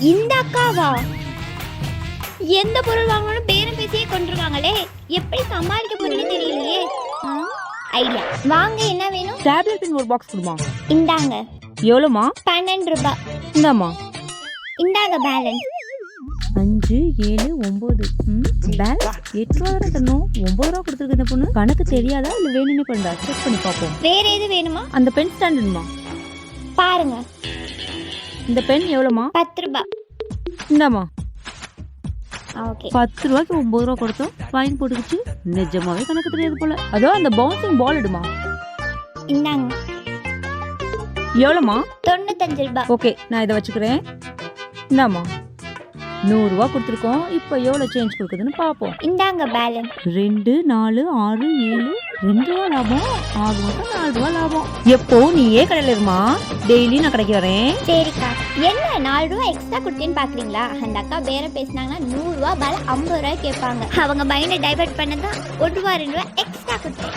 இந்த அக்காவா? எந்த பொருள் வாங்கணும் பேரும் பேசியே கொண்டுருவாங்களே, எப்படி சமாளிக்க போறீங்கன்னு தெரியலையே. ஐடியா. வாங்க, என்ன வேணும்? டேப்லெட் பென் ஒரு பாக்ஸ் கொடுமா. இந்தாங்க. எவ்வளோமா? 12 ரூபாய். இந்தாம்மா. இந்தாங்க பேலன்ஸ். 5 7 9 பேலன்ஸ் 8 ரூபா தானே தரணும். 9 ரூபா கொடுத்துருக்கு இந்த பொண்ணு. கணக்கு தெரியாதா இல்லை வேணும்னே பண்ணா? செக் பண்ணி பார்ப்போம். வேற எது வேணுமா? அந்த பென் ஸ்டாண்டுமா பாருங்க. இந்த பென் எவ்வளோமா? 10 ரூபாய். இந்தாம்மா. ஓகே. 10 ரூபாய்க்கு 9 ரூபா கொடுத்தோம். வாங்கி போட்டுக்கிச்சு. நிஜமாவே கணக்கு தெரியாது போல. அதோ அந்த பவுன்சிங் பால் எடுமா. இந்தாங்க. எவ்வளோமா? 95 ரூபாய். ஓகே, நான் இதை வச்சுக்கிறேன். இந்தாம்மா. 100 ரூபா கொடுத்துருக்கோம். இப்போ எவ்வளோ சேஞ்ச் கொடுக்குதுன்னு பார்ப்போம். இந்தாங்க பேலன்ஸ். 2 4 6 7 2 ரூபா லாபம். 6 மட்டும் 4 ரூபா லாபம். எப்போ நீயே கடையில் இருமா, டெய்லி நான் கடைக்கு வரேன். சரிக்கா. என்ன 4 ரூபா எக்ஸ்ட்ரா கொடுத்தேன்னு பாக்குறீங்களா? அந்த அக்கா பேரம் பேசினாங்கன்னா 100 ரூபா பால 50 ரூபாய் கேட்பாங்க. அவங்க மைண்டை டைவர்ட் பண்ணதான் 1 ரூபா 2 ரூபா எக்ஸ்ட்ரா கொடுத்தேன்.